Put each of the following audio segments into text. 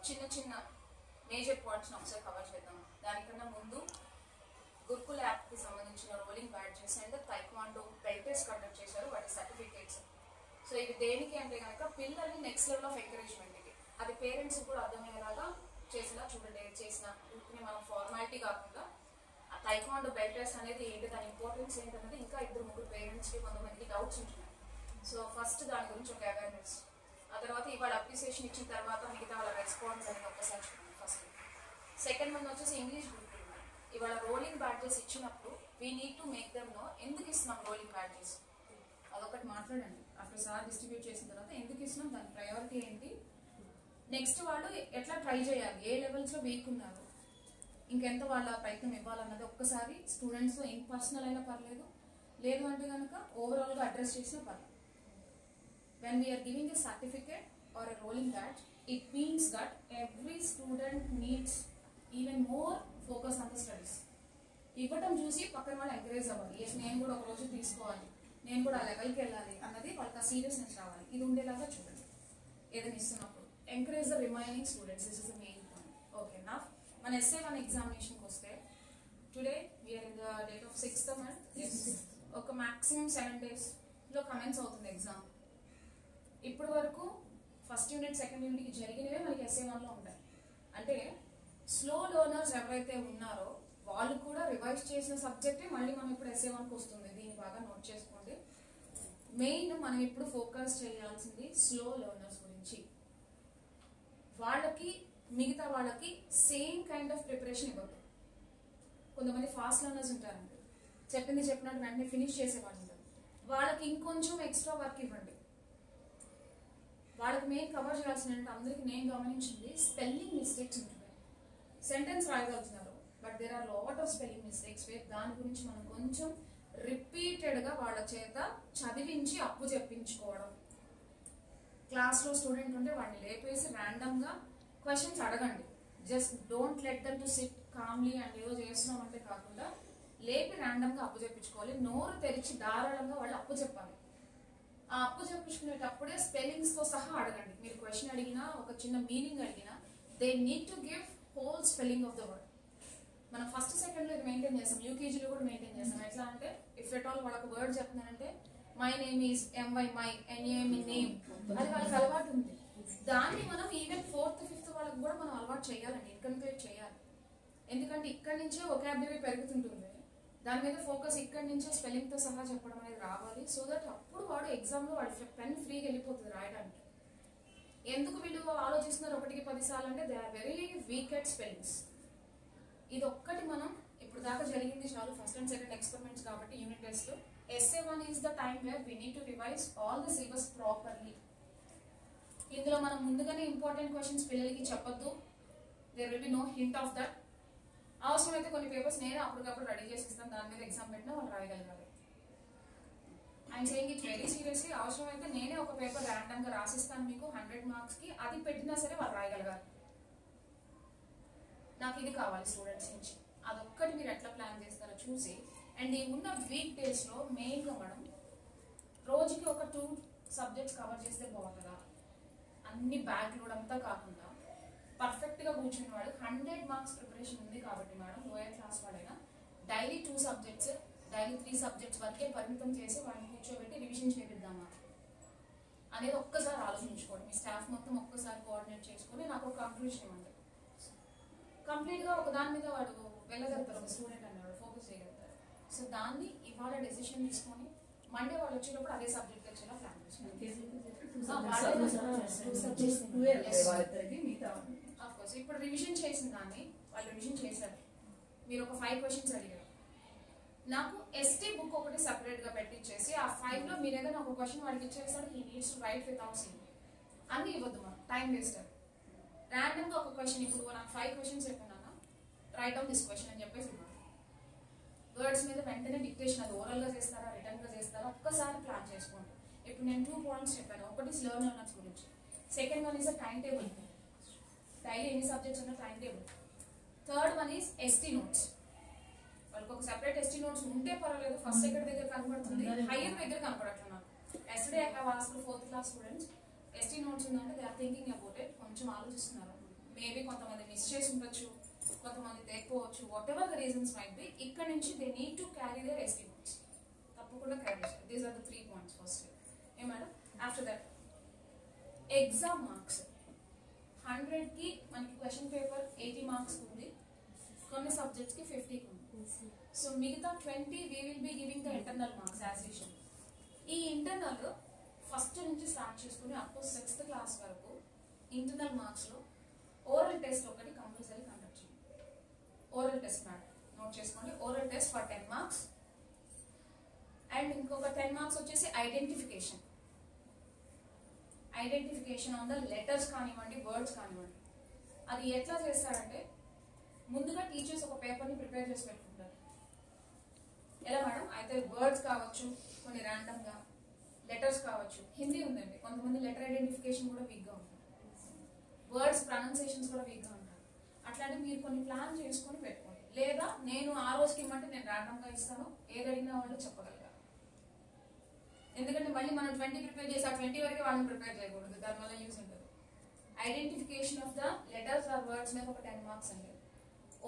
చిన్న చిన్న మేజర్ పాయింట్స్ని ఒకసారి కవర్ చేద్దాం. దానికన్నా ముందు గురుకుల్ యాప్కి సంబంధించిన rolling badges and taekwondo belt test conduct చేశారు, వాటి సర్టిఫికేట్స్. సో ఇవి దేనికి అంటే కనుక పిల్లల్ని నెక్స్ట్ లెవెల్ ఆఫ్ ఎంకరేజ్మెంట్కి, అది పేరెంట్స్ కూడా అర్థమయ్యేలాగా చేసేలా చూడండి. చేసిన వీటిని మనం ఫార్మాలిటీ కాకుండా ఆ తైక్వాండో బెల్ట్ టెస్ట్ అనేది ఏంటి, దాని ఇంపార్టెన్స్ ఏంటనేది ఇంకా 2-3 పేరెంట్స్కి కొంతమందికి డౌట్స్ ఉంటున్నాయి. సో ఫస్ట్ దాని గురించి ఒక అవేర్నెస్, ఆ తర్వాత ఇవాళ అప్రిసియేషన్ ఇచ్చిన తర్వాత మిగతా వాళ్ళ రెస్పాన్స్ అనేది ఒక్కసారి చూడండి. ఫస్ట్ సెకండ్ వన్ వచ్చేసి ఇంగ్లీష్ గురుకులు. ఇవాళ రోలింగ్ బ్యాడ్జెస్ ఇచ్చినప్పుడు we need to make them know ఎందుకు ఇస్తున్నాం రోలింగ్ బ్యాడ్జెస్, అదొకటి మాట్లాడండి. ఆఫ్టర్ సార్ డిస్ట్రిబ్యూట్ చేసిన తర్వాత ఎందుకు ఇస్తున్నాం, దాని ప్రయారిటీ ఏంటి, నెక్స్ట్ వాళ్ళు ఎట్లా ట్రై చేయాలి, ఏ లెవెల్స్లో వీక్ ఉన్నారు, ఇంకెంత వాళ్ళ ప్రయత్నం ఇవ్వాలన్నది ఒక్కసారి స్టూడెంట్స్ ఇన్ పర్సనల్ అయినా పర్లేదు, లేదు అంటే కనుక ఓవరాల్గా అడ్రస్ చేసినా పర్లేదు. When we are giving a certificate or a rolling badge, it means that every student needs even more focus on the studies. ఇవ్వటం చూసి పక్కన వాళ్ళు ఎంకరేజ్ అవ్వాలి, ఎస్ నేను కూడా ఒక రోజు తీసుకోవాలి, నేను కూడా ఆ లెవెల్కి వెళ్ళాలి అన్నది వాళ్ళకి ఆ సీరియస్నెస్ రావాలి. ఇది ఉండేలాగా చూడండి ఏదైనా ఇస్తున్నప్పుడు. Encourage the remaining students, this is the main point. Okay నా మన SA1 ఎగ్జామినేషన్కి వస్తే today we are in the date of 6th month. ఒక మ్యాక్సిమం 7 daysలో కమెంట్స్ అవుతుంది ఎగ్జామ్. ఇప్పటి వరకు ఫస్ట్ యూనిట్ సెకండ్ యూనిట్కి జరిగినవే మనకి SA1లో ఉంటాయి. అంటే స్లో లెర్నర్స్ ఎవరైతే ఉన్నారో వాళ్ళు కూడా రివైజ్ చేసిన సబ్జెక్టే మళ్ళీ మనం ఇప్పుడు SA1కి వస్తుంది. దీన్ని బాగా నోట్ చేసుకోండి. మెయిన్ మనం ఇప్పుడు ఫోకస్ చేయాల్సింది స్లో లెర్నర్స్ గురించి. వాళ్ళకి మిగతా వాళ్ళకి సేమ్ కైండ్ ఆఫ్ ప్రిపరేషన్ ఇవ్వదు. కొంతమంది ఫాస్ట్ లెర్నర్స్ ఉంటారండి, చెప్పింది చెప్పినట్టు వెంటనే ఫినిష్ చేసేవాళ్ళు ఉంటారు. వాళ్ళకి ఇంకొంచెం ఎక్స్ట్రా వర్క్ ఇవ్వండి. వాళ్ళకి మెయిన్ కవర్ చేయాల్సిన అందరికి నేను గమనించింది స్పెల్లింగ్ మిస్టేక్స్ ఉంటున్నాయి. సెంటెన్స్ రాయగలుగుతున్నారు but there are lot of spelling mistakes. దాని గురించి మనం కొంచెం రిపీటెడ్గా వాళ్ళ చేత చదివించి అప్పు చెప్పించుకోవడం. క్లాస్లో స్టూడెంట్ ఉంటే వాడిని లేపేసి ర్యాండమ్గా క్వశ్చన్స్ అడగండి. Just don't let them to SIT Kamli and ఏదో చేస్తున్నాం అంటే కాకుండా లేపి ర్యాండమ్గా అప్పు చెప్పించుకోవాలి. నోరు తెరిచి ధారాళంగా వాళ్ళు అప్పు చెప్పాలి. ఆ అప్పు చెప్పించుకునేటప్పుడే స్పెల్లింగ్స్తో సహా అడగండి. మీరు క్వశ్చన్ అడిగినా ఒక చిన్న మీనింగ్ అడిగినా they need to give whole spelling of the word. మనం ఫస్ట్ సెకండ్లో ఇది మెయింటైన్ చేస్తాం, యూకేజీలో కూడా మెయింటైన్ చేస్తాం. ఎట్లా అంటే ఇఫ్ ఎట్ ఆల్ వాళ్ళకి వర్డ్ చెప్తున్నానంటే my name is MY my NAME name, అది వాళ్ళకి అలవాటు ఉంది. దాన్ని మనం ఈవెన్ 4th 5th వాళ్ళకి కూడా మనం అలవాటు చేయాలండి, ఇన్కన్క్రీట్ చేయాలి. ఎందుకంటే ఇక్కడి నుంచే వొకాబులరీ పెరుగుతుంటుంది, దాని మీద ఫోకస్ ఇక్కడి నుంచే స్పెల్లింగ్తో సహా చెప్పడం అనేది రావాలి. సో దట్ అప్పుడు వాడు ఎగ్జామ్లో వాడి పెన్ ఫ్రీగా వెళ్ళిపోతుంది రాయడానికి. ఎందుకు వీళ్ళు ఆలోచిస్తున్నారు 1కి 10 సార్లు అంటే they are very weak at spellings. ఇది ఒక్కటి మనం ఇప్పుడు దాకా జరిగింది చాలు, ఫస్ట్ అండ్ సెకండ్ ఎక్స్పెరిమెంట్స్ కాబట్టి యూనిట్ టెస్ట్లో. SA1 is the time where we need to revise all the syllabus properly. ఇందులో మనం ముందుగానే ఇంపార్టెంట్ క్వశ్చన్స్ పిల్లలకి చెప్పొద్దు, there will be no hint of that. అవసరమైతే కొన్ని పేపర్స్ నేనే అప్పటికప్పుడు రెడీ చేసి ఇస్తాను, దాని మీద ఎగ్జామ్ పెట్టినా వాళ్ళు రాయగలగాలి. I am saying it very seriously. అవసరమైతే నేనే ఒక పేపర్ ర్యాండమ్గా రాసిస్తాను మీకు 100 మార్క్స్కి, అది పెట్టినా సరే వాళ్ళు రాయగలగాలి. నాకు ఇది కావాలి స్టూడెంట్స్ నుంచి. అదొక్కటి మీరు ఎట్లా ప్లాన్ చేస్తారో చూసి, అండ్ ఈ ఉన్న వీక్ డేస్లో మెయిన్గా మనం రోజుకి ఒక 2 సబ్జెక్ట్స్ కవర్ చేస్తే బాగుంటుందా, అన్ని బ్యాక్ లోడ్ అంతా కాకుండా పర్ఫెక్ట్గా కూర్చుని వాడు 100 మార్క్స్ ప్రిపరేషన్ ఉంది కాబట్టి మేడం లోయర్ క్లాస్ వాడైనా డైలీ 2 సబ్జెక్ట్స్, డైలీ 3 సబ్జెక్ట్స్ వరకే పరిమితం చేసి వాడిని కూర్చోబెట్టి రివిజన్ చేపిద్దామా అనేది ఒక్కసారి ఆలోచించుకోండి. మీ స్టాఫ్ మొత్తం ఒక్కసారి కోఆర్డినేట్ చేసుకొని నాకు ఒక కంక్లూషన్ ఇవ్వండి. కంప్లీట్గా ఒక దాని మీద వాడు వెళ్ళగలుగుతారు, ఒక స్టూడెంట్ అన్నాడు ఫోకస్ చేయగలుగుతారు. సో దాన్ని ఇవాళ డెసిషన్ తీసుకొని మండే వాళ్ళు వచ్చేటప్పుడు అదే సబ్జెక్ట్ వచ్చేలా ప్లాన్ చేసుకోండి. ఇప్పుడు రివిజన్ చేసిన దాన్ని వాళ్ళు రివిజన్ చేశారు, మీరు ఒక 5 క్వశ్చన్స్ అడిగారు. నాకు ST బుక్ ఒకటి సపరేట్గా పెట్టించేసి ఆ 5లో మీరు ఏదైనా ఒక క్వశ్చన్ వాడికి ఇచ్చేసాడు, he needs to right without seeing. అన్నీ ఇవ్వద్దు మనం, టైం వేస్ట్. ర్యాండమ్గా ఒక క్వశ్చన్, ఇప్పుడు నాకు 5 క్వశ్చన్స్ చెప్పినాను, రైట్ డౌన్ దిస్ క్వశ్చన్ అని చెప్పేసి వర్డ్స్ మీద వెంటనే డిక్టేషన్, అది ఓరల్గా చేస్తారా రిటర్న్గా చేస్తారా ఒక్కసారి ప్లాన్ చేసుకోండి. ఇప్పుడు నేను 2 పాయింట్స్ చెప్పాను. ఒకటి స్లో లెర్నర్స్ గురించి, second one is a time table, daily ఎన్ని సబ్జెక్ట్స్ ఉన్న time table. Third one is ST notes. వాళ్ళకి ఒక సెపరేట్ ST నోట్స్ ఉంటే పర్వాలేదు, ఫస్ట్ సెకండ్ దగ్గర కనబడుతుంది, హైయర్ దగ్గర కనపడట్లేదు నాకు. Yesterday I have asked 4th class students ST notes ఉందంటే they are thinking about it, కొంచెం ఆలోచిస్తున్నారు. మేబీ కొంతమంది మిస్ చేసి ఉండొచ్చు, కొంతమంది తెకపోవచ్చు, whatever the reasons might be. ఇక్కడ నుంచి they need to carry their ST marks, తప్పకుండా క్యారీ చేయాలి. These are the 3 points first. ఏ madam? After that exam marks 100కి మనకి క్వశ్చన్ పేపర్ 80 మార్క్స్ ఉంది, కొన్ని సబ్జెక్ట్స్కి 50 ఉంది. సో మిగతా 20 we will be giving the internal marks as usual. ఈ ఇంటర్నల్ ఫస్ట్ నుంచి స్టార్ట్ చేసుకుని అప్ టు 6th క్లాస్ వరకు ఇంటర్నల్ మార్క్స్లో ఓరల్ టెస్ట్ ఒకటి కంపల్సరీ కండక్ట్ చేయండి. ఓరల్ టెస్ట్ మ్యాటర్ నోట్ చేసుకోండి. Oral test for 10 marks and ఇంకొక 10 marks వచ్చేసి identification on the letters కానివ్వండి, వర్డ్స్ కానివ్వండి. అది ఎట్లా చేస్తారంటే ముందుగా టీచర్స్ ఒక పేపర్ని ప్రిపేర్ చేసి పెట్టుకుంటారు. ఎలా మేడం? అయితే వర్డ్స్ కావచ్చు, కొన్ని ర్యాండమ్గా లెటర్స్ కావచ్చు. హిందీ ఉందండి, కొంతమంది లెటర్ ఐడెంటిఫికేషన్ కూడా వీక్గా ఉంటుంది, వర్డ్స్ ప్రొనౌన్సియేషన్స్ కూడా వీక్గా ఉంటారు. అట్లాంటి మీరు కొన్ని ప్లాన్ చేసుకొని పెట్టుకోండి. లేదా నేను ఆ రోజుకి ఇమ్మంటే నేను ర్యాండమ్గా ఇస్తాను, ఏది అడిగినా వాళ్ళు చెప్పగలగాలి. ఎందుకంటే మళ్ళీ మనం 20 ప్రిపేర్ చేసి ఆ 20 వరకు వాళ్ళని ప్రిపేర్ చేయకూడదు, దానివల్ల యూజ్ ఉంటుంది. Identification of the letters or words మీద ఒక 10 మార్క్స్ అండి.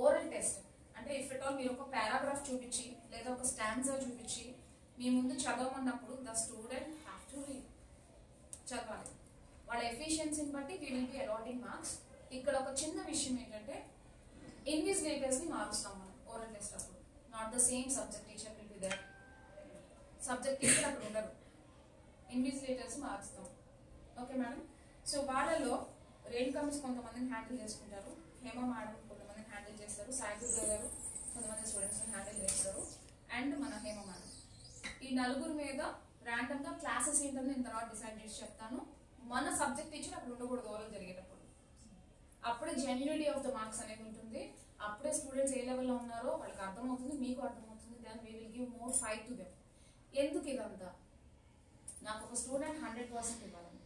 ఓరల్ టెస్ట్ అంటే ఇఫ్ ఎట్ ఆల్ మీరు ఒక పారాగ్రాఫ్ చూపించి లేదా ఒక స్టాన్జా చూపించి మీ ముందు చదవమన్నప్పుడు the student have to read, చదవాలి. వాళ్ళ ఎఫిషియన్సీని బట్టి we will be allotting marks. ఇక్కడ ఒక చిన్న విషయం ఏంటంటే ఇన్విజిలేటర్స్ని మారుస్తాం మనం ఓరల్ టెస్ట్ అప్పుడు. Not the same subject teacher will be there, subject teacher అక్కడ ఉండరు, ఇన్విజిలేటర్స్ మారుస్తాం. Okay madam? సో వాళ్ళలో రేణుకా మిస్ కొంతమందిని హ్యాండిల్ చేసుకుంటారు, హేమ మేడం కొంతమందిని హ్యాండిల్ చేస్తారు, సాయిదుర్గ గారు కొంతమంది స్టూడెంట్స్ని హ్యాండిల్ చేస్తారు, అండ్ మన హేమ మేడం. ఈ నలుగురు మీద ర్యాండమ్గా క్లాసెస్ ఏంటో నేను తర్వాత డిసైడ్ చేసి చెప్తాను. మన సబ్జెక్ట్ టీచర్ అక్కడ ఉండకూడదు ఓరల్ జరిగేటప్పుడు. అప్పుడే జెన్యూనిటీ ఆఫ్ ద మార్క్స్ అనేది ఉంటుంది. అప్పుడే స్టూడెంట్స్ ఏ లెవెల్లో ఉన్నారో వాళ్ళకి అర్థమవుతుంది, మీకు అర్థమవుతుంది. Then we will give more fight to them. ఎందుకు ఇదంతా? నాకు ఒక స్టూడెంట్ 100% ఇవ్వాలని,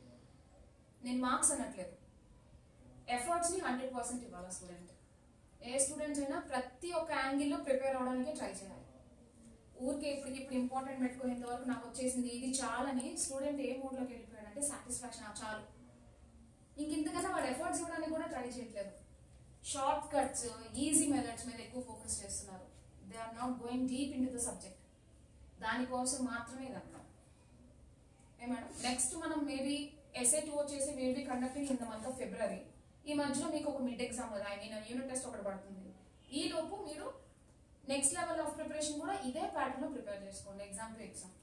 నేను మార్క్స్ అనట్లేదు, ఎఫర్ట్స్ని 100% ఇవ్వాలి స్టూడెంట్. ఏ స్టూడెంట్స్ అయినా ప్రతి ఒక్క యాంగిల్లో ప్రిపేర్ అవడానికి ట్రై చేయాలి. ఊరికే ఇప్పుడు ఇంపార్టెంట్ పెట్టుకునేంతవరకు నాకు వచ్చేసింది ఇది చాలని స్టూడెంట్ ఏ మూడ్లోకి వెళ్ళిపోయాడంటే సాటిస్ఫాక్షన్, చాలు, ఇంతకన్నా వాడు ఎఫర్ట్స్ ఇవ్వడానికి కూడా ట్రై చేయట్లేదు. షార్ట్ కట్స్, ఈజీ మెథడ్స్ మీద ఎక్కువ ఫోకస్ చేస్తున్నారు. They are not going deep in to the subject. దానికోసం మాత్రమే ఇదంతా. ఏ మేడం? నెక్స్ట్ మనం మేబీ essay 2 వచ్చేసి will be conducting in the month of February. ఈ మధ్యలో మీకు ఒక మిడ్ ఎగ్జామ్ కదా, ఐ మీన్ యూనిట్ టెస్ట్ ఒకటి పడుతుంది. ఈ లోపు మీరు నెక్స్ట్ లెవెల్ ఆఫ్ ప్రిపరేషన్ కూడా ఇదే ప్యాటర్న్లో ప్రిపేర్ చేసుకోండి, exam to exam.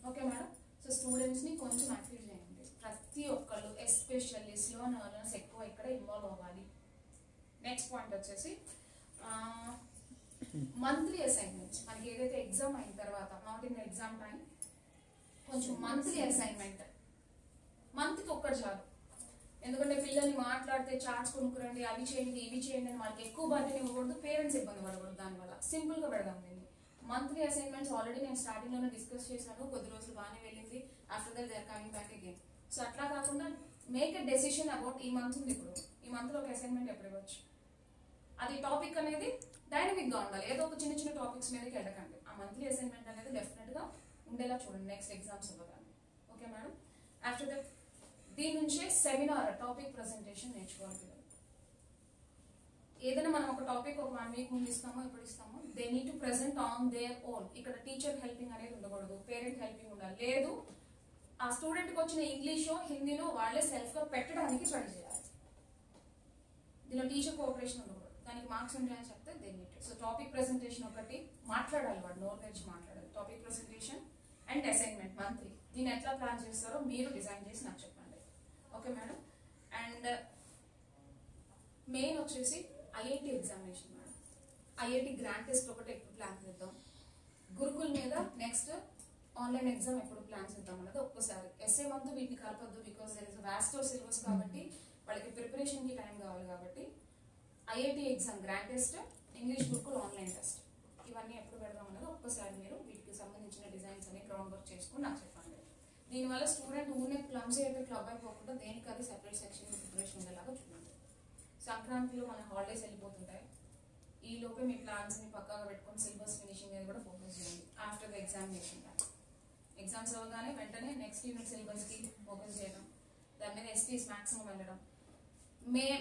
Okay madam? So స్టూడెంట్స్ని కొంచెం యాక్టివ్ చేయండి. ప్రతి ఒక్కళ్ళు ఎస్పెషల్లీ స్లో లెర్నర్స్ ఎక్కువ ఇక్కడ ఇన్వాల్వ్ అవ్వాలి. నెక్స్ట్ పాయింట్ వచ్చేసి మంత్లీ అసైన్మెంట్స్. మనకి ఏదైతే ఎగ్జామ్ అయిన తర్వాత, నాట్ ఇన్ ఎగ్జామ్ టైం, కొంచెం మంత్లీ అసైన్మెంట్ మంత్కి ఒక్కటి చాలు. ఎందుకంటే పిల్లల్ని మాట్లాడితే చార్ట్స్ కొనుక్కురండి, అవి చేయండి, ఇవి చేయండి అని వాళ్ళకి ఎక్కువ బాధ్యత ఇవ్వకూడదు, పేరెంట్స్ ఇబ్బంది పడకూడదు. దానివల్ల సింపుల్గా పెడదాం దీన్ని. మంత్లీ అసైన్మెంట్స్ ఆల్రెడీ నేను స్టార్టింగ్లోనే డిస్కస్ చేశాను, కొద్ది రోజులు బాగానే వెళ్ళింది. After that they are coming back again. So అట్లా కాకుండా మేక్ ఎ డెసిషన్ అబౌట్ ఈ మంత్ ఉంది, ఇప్పుడు ఈ మంత్లో ఒక అసైన్మెంట్ ఎప్పుడు ఇవ్వచ్చు. అది టాపిక్ అనేది డైనమిక్గా ఉండాలి, ఏదో ఒక చిన్న చిన్న టాపిక్స్ మీదకి వెళ్ళకండి. ఆ మంత్లీ అసైన్మెంట్ అనేది డెఫినెట్గా ఉండేలా చూడండి నెక్స్ట్ ఎగ్జామ్స్ ఇవ్వగానే. Okay madam? ఆఫ్టర్ దట్ దీని నుంచే సెమినార్ టాపిక్ ప్రజెంటేషన్ నేర్చుకోవాలి. ఏదైనా మనం ఒక టాపిక్ ఒక 1 వీక్ ముందు ఇస్తామో ఎప్పుడు ఇస్తామో, they need to present on their own. ఇక్కడ టీచర్ హెల్పింగ్ అనేది ఉండకూడదు, పేరెంట్ హెల్పింగ్ ఉండాలి. లేదు ఆ స్టూడెంట్కి వచ్చిన ఇంగ్లీషో హిందీనో వాళ్ళే సెల్ఫ్గా పెట్టడానికి ట్రై చేయాలి. దీనిలో టీచర్ కోఆపరేషన్ ఉండకూడదు. దానికి మార్క్స్ ఉంటాయని చెప్తే they need. So topic presentation ఒకటి మాట్లాడాలి, వాడు నోట్ తెచ్చి మాట్లాడాలి. Topic presentation and assignment monthly. దీన్ని ఎట్లా ప్లాన్ చేస్తారో మీరు డిజైన్ చేసి నాకు చెప్పండి. Okay madam? అండ్ మెయిన్ వచ్చేసి IIT examination madam. IIT grand test ఒకటి ఎప్పుడు ప్లాన్ చేద్దాం, గురుకుల్ మీద నెక్స్ట్ ఆన్లైన్ ఎగ్జామ్ ఎప్పుడు ప్లాన్ చేద్దాం అన్నది ఒక్కసారి. ఎస్ఏ మంత్ వీటిని కలపద్దు, because there is vast syllabus కాబట్టి వాళ్ళకి ప్రిపరేషన్కి టైం కావాలి. కాబట్టి IIT exam grand test, English Gurukul online test, ఇవన్నీ ఎప్పుడు పెడదాం అన్నది ఒక్కసారి మీరు వీటికి సంబంధించిన డిజైన్స్ అని గ్రౌండ్ వర్క్ చేసుకుని నాకు చెప్పండి. దీనివల్ల స్టూడెంట్ ఊరినే క్లమ్సీ అయిపోయి క్లబ్ అయిపోకుండా దేనికి అది సెపరేట్ సెక్షన్ ప్రిపరేషన్ ఉండేలాగా చూడండి. సంక్రాంతిలో మన హాలిడేస్ వెళ్ళిపోతుంటాయి, ఈ లోపే మీ ప్లాన్స్ని పక్కాగా పెట్టుకొని సిలబస్ ఫినిషింగ్ అనేది కూడా ఫోకస్ చేయండి. ఆఫ్టర్ ద ఎగ్జామినేషన్ ఎగ్జామ్స్ అవ్వగానే వెంటనే నెక్స్ట్ యూనిట్ సిలబస్కి ఫోకస్ చేయడం, దాని మీద ఎస్టీస్ మ్యాక్సిమం వెళ్ళడం.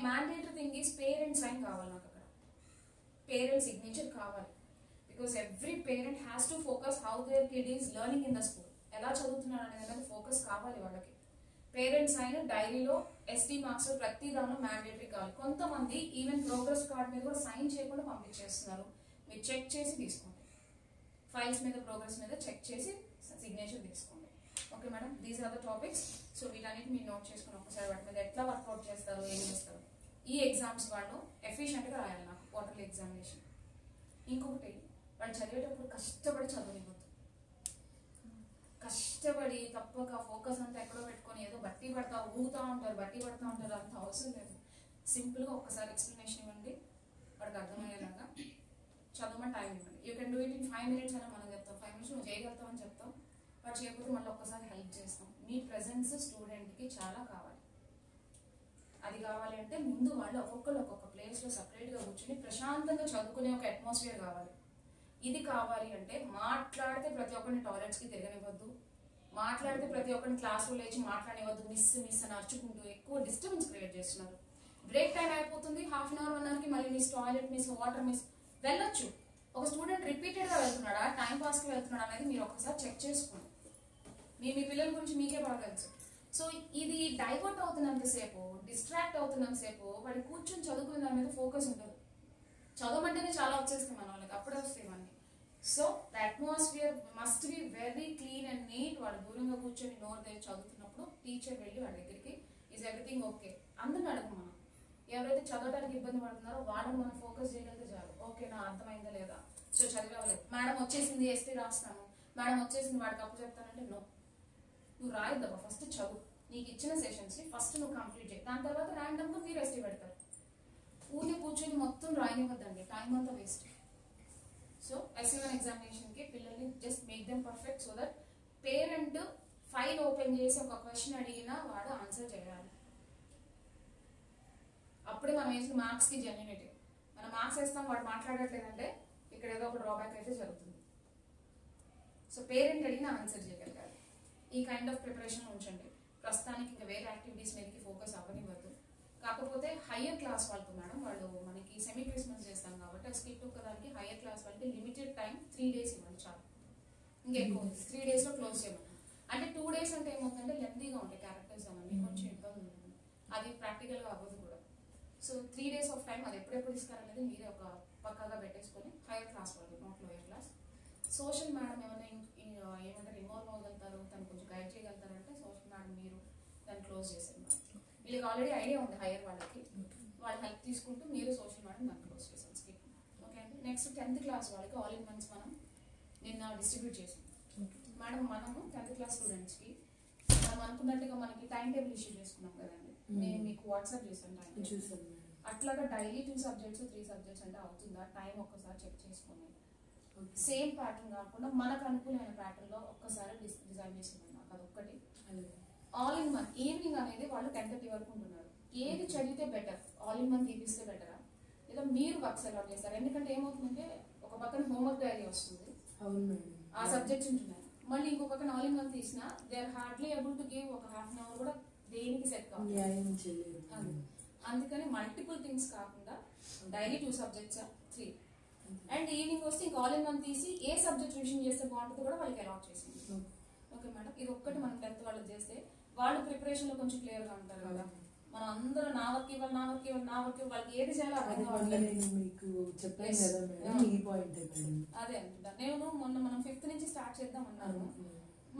Mandatory thing is parents sign కావాలి నాకు అక్కడ, పేరెంట్స్ సిగ్నేచర్ కావాలి. Because every parent has to focus how their kid is learning in the school, ఎలా చదువుతున్నాడు అనేది ఫోకస్ కావాలి వాళ్ళకి. పేరెంట్స్ అయిన డైరీలో ఎస్టీ మార్క్స్ ప్రతి దానిలో మ్యాండేటరీ కావాలి. కొంతమంది ఈవెన్ ప్రోగ్రెస్ కార్డ్ మీద కూడా సైన్ చేయకుండా పంపించేస్తున్నారు. మీరు చెక్ చేసి తీసుకోండి, ఫైల్స్ మీద ప్రోగ్రెస్ మీద చెక్ చేసి సిగ్నేచర్ తీసుకోండి. Okay madam, these are the topics. So వీటన్నిటి మీరు నోట్ చేసుకుని ఒకసారి వాటి మీద ఎట్లా వర్కౌట్ చేస్తారు, ఏం చేస్తారు. ఈ ఎగ్జామ్స్ వాళ్ళు ఎఫిషియెంట్గా రాయాలి నాకు క్వార్టర్లీ ఎగ్జామినేషన్. ఇంకొకటి, వాళ్ళు చదివేటప్పుడు కష్టపడి చదవనివ్వద్దు. కష్టపడి తప్పక ఫోకస్ అంతా ఎక్కడో పెట్టుకొని ఏదో బట్టి పడతా ఊగుతూ ఉంటారు, అంత అవసరం లేదు. సింపుల్గా ఒక్కసారి ఎక్స్ప్లెనేషన్ ఇవ్వండి, వాడికి అర్థమయ్యేలాగా చదవమని టైం ఇవ్వండి. You can do it in 5 minutes అని మనం చెప్తాం, 5 minutes నువ్వు చేయగలుగుతావు అని చెప్తాం. వాడు చేయకపోతే మళ్ళీ ఒక్కసారి హెల్ప్ చేస్తాం. మీ ప్రెజెన్స్ స్టూడెంట్కి చాలా కావాలి. అది కావాలి అంటే ముందు వాళ్ళు ఒక్కొక్కరు ఒక్కొక్క ప్లేస్లో సపరేట్గా కూర్చొని ప్రశాంతంగా చదువుకునే ఒక అట్మాస్ఫియర్ కావాలి. ఇది కావాలి అంటే మాట్లాడితే ప్రతి ఒక్కరిని టాయిలెట్స్కి తిరగనివ్వద్దు, మాట్లాడితే ప్రతి ఒక్కరిని క్లాస్లో లేచి మాట్లాడనివ్వద్దు. మిస్ అని అరుచుకుంటూ ఎక్కువ డిస్టర్బెన్స్ క్రియేట్ చేస్తున్నారు. బ్రేక్ టైం అయిపోతుంది, 1/2 hour 1 hourకి మళ్ళీ miss, toilet miss, water miss. వెళ్ళొచ్చు, ఒక స్టూడెంట్ రిపీటెడ్గా వెళ్తున్నాడా, టైం పాస్కి వెళ్తున్నాడా అనేది మీరు ఒకసారి చెక్ చేసుకోండి. మీ పిల్లల గురించి మీకే బాగా తెలుసు. సో ఇది డైవర్ట్ అవుతున్నంతసేపు, డిస్ట్రాక్ట్ అవుతున్నంతసేపు వాడి కూర్చొని చదువుకునే దాని మీద ఫోకస్ ఉంటుంది. చదవమంటేనే చాలా వచ్చేస్తాయి మన వాళ్ళకి, అప్పుడే వస్తాయి ఇవన్నీ. So the atmosphere must be very clean and neat. వాడు దూరంగా కూర్చొని నోరు దగ్గర చదువుతున్నప్పుడు టీచర్ వెళ్ళి వాడి దగ్గరికి ఈజ్ ఎవ్రీథింగ్ ఓకే అందరిని అడగం మనం. ఎవరైతే చదవడానికి ఇబ్బంది పడుతున్నారో వాళ్ళని మనం ఫోకస్ చేయగలిగితే చాలు. ఓకే నా అర్థమైందా లేదా, సో చదివలేదు, మేడం వచ్చేసింది ఎస్టీ రాస్తాను, మేడం వచ్చేసింది వాడికి అప్పు చెప్తానంటే నో. నువ్వు రాయిద్దావా, ఫస్ట్ చదువు. నీకు ఇచ్చిన సెషన్స్ని ఫస్ట్ నువ్వు కంప్లీట్ చేయి, దాని తర్వాత ర్యాండమ్గా మీరు ఎస్టీ పెడతారు. ఊరిని కూర్చొని మొత్తం రాయనివ్వద్దండి, టైం అంతా వేస్ట్. సో SC1 ఎగ్జామినేషన్కి పిల్లల్ని just make them perfect so that parent file open చేసి ఒక క్వశ్చన్ అడిగినా వాడు ఆన్సర్ చేయాలి. అప్పుడే మనం వేసిన మార్క్స్కి జెన్యూనిటీ. మనం మార్క్స్ వేస్తాం, వాడు మాట్లాడట్లేదంటే ఇక్కడ ఏదో ఒక డ్రాబ్యాక్ అయితే జరుగుతుంది. సో పేరెంట్ అడిగిన ఆన్సర్ చేయగలగాలి. ఈ కైండ్ ఆఫ్ ప్రిపరేషన్ ఉంచండి. ప్రస్తుతానికి ఇంకా వేరే యాక్టివిటీస్ మీదకి ఫోకస్ అవ్వనివ్వద్దు. కాకపోతే హయ్యర్ క్లాస్ వాళ్ళతో మేడం, వాళ్ళు మనకి సెమీ క్రిస్మస్ చేస్తాం కాబట్టి ఆ స్కిట్ ఒక్కదానికి హయ్యర్ క్లాస్ వాళ్ళకి లిమిటెడ్ టైం 3 days ఇవ్వండి చాలు. ఇంకెక్కువ 3 daysలో క్లోజ్ చేయమని. అంటే 2 days అంటే ఏమవుతుందంటే లెంతీగా ఉంటాయి క్యారెక్టర్స్ అవన్నీ, కొంచెం ఇబ్బంది ఉంటుంది, అది ప్రాక్టికల్గా అవ్వదు కూడా. సో 3 days ఆఫ్ టైం అది ఎప్పుడెప్పుడు ఇస్తారనేది మీరే ఒక పక్కాగా పెట్టేసుకొని హయ్యర్ క్లాస్ వాళ్ళు, not lower class. Social madam ఏమైనా ఏమంటారు ఇన్వాల్వ్ అవ్వగలుగుతారు, తను కొంచెం గైడ్ చేయగలుగుతారంటే సోషల్ మేడం మీరు దాన్ని క్లోజ్ చేశారు. వీళ్ళకి ఆల్రెడీ ఐడియా ఉంది హైయర్ వాళ్ళకి, వాళ్ళ హెల్ప్ తీసుకుంటూ మీరు సోషల్ మేడం దాన్ని క్లోజ్ చేసాం స్కిట్. ఓకే అండి. నెక్స్ట్ 10th class వాళ్ళకి ఆల్ ఇన్ వన్స్ మనం నిన్న డిస్ట్రిబ్యూట్ చేసాం మేడం. మనము 10th class స్టూడెంట్స్కి మనం అనుకున్నట్టుగా మనకి టైం టేబుల్ ఇష్యూ చేసుకున్నాం కదండి, నేను మీకు వాట్సాప్ చేశాను టైం చూసాను. అట్లాగా డైలీ 2 subjects 3 subjects అంటే అవుతుందా, టైం ఒక్కసారి చెక్ చేసుకోండి. సేమ్ ప్యాటర్న్ కాకుండా మనకు అనుకూలమైన ప్యాటర్న్లో ఒక్కసారి డిజైన్ చేసింది నాకు అదొక్కటి. ఆల్ ఇన్ వన్ ఈవినింగ్ అనేది వాళ్ళు 10:30 వరకు ఉంటున్నారు. ఏది చదివితే బెటర్, ఆల్ ఇన్ వన్ తీపిస్తే బెటరా లేదా మీరు వర్క్స్ అలాట్ చేస్తారు? ఎందుకంటే ఏమవుతుందంటే ఒక పక్కన హోంవర్క్ డైరీ వస్తుంది, ఆ సబ్జెక్ట్స్ ఉంటున్నాయి, మళ్ళీ ఇంకో పక్కన ఆల్ ఇన్ వన్ తీసినా they are hardly able to give ఒక 1/2 hour కూడా దేనికి సెట్ కావాలి. అందుకని మల్టిపుల్ థింగ్స్ కాకుండా డైలీ 2 subjects 3 అండ్ ఈవినింగ్ వస్తే ఇంకా ఆల్ ఇన్ వన్ తీసి ఏ సబ్జెక్ట్ రివిజన్ చేస్తే బాగుంటుందో కూడా వాళ్ళకి అలాట్ చేసింది. ఓకే మేడం, ఇది ఒక్కటి మనం 10th వాళ్ళకి చేస్తే వాళ్ళు ప్రిపరేషన్ లో కొంచెం క్లియర్ గా ఉంటారు కదా. మనం అందరూ నా వర్క్ ఇవ్వాలి వాళ్ళకి ఏది చేయాలో అదే అంటున్నా. నేను మొన్న మనం 5th నుంచి స్టార్ట్ చేద్దాం అన్నాను,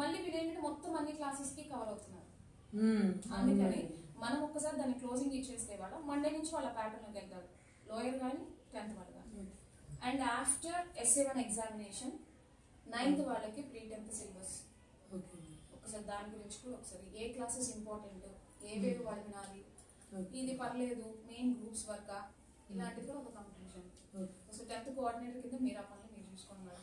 మళ్ళీ వీళ్ళు ఏంటంటే మొత్తం అన్ని క్లాసెస్ కి కవర్ అవుతున్నారు. అందుకని మనం ఒక్కసారి దాన్ని క్లోజింగ్ ఇచ్చేస్తే వాళ్ళ మండే నుంచి వాళ్ళ ప్యాటర్న్ లోకి వెళ్తారు, లోయర్ కానీ 10th వాళ్ళు కానీ. And after SC1 examination 9th వాళ్ళకి ప్రీ-10th సిలబస్. ఒకసారి దాని గురించి కూడా ఒకసారి ఏ క్లాసెస్ ఇంపార్టెంట్, ఏవేవి వాళ్ళు వినాలి, ఇది పర్లేదు మెయిన్ గ్రూప్స్ వర్క్ ఇలాంటిది ఒక కంప్లీషన్. సో 10th కోఆర్డినేటర్ కింద మీరు ఆ పనులు మీరు చూసుకోండి మేడం.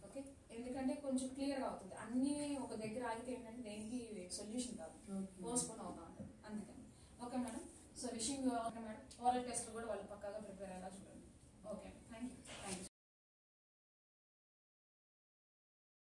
ఓకే, ఎందుకంటే కొంచెం క్లియర్గా అవుతుంది. అన్ని ఒక దగ్గర ఆగితే ఏంటంటే దేనికి సొల్యూషన్ కాదు, పోస్ట్పోన్ అవుతా ఉంటుంది అందుకని. Okay madam, so wishing madam oral test కూడా వాళ్ళు పక్కాగా ప్రిపేర్ అయ్యేలా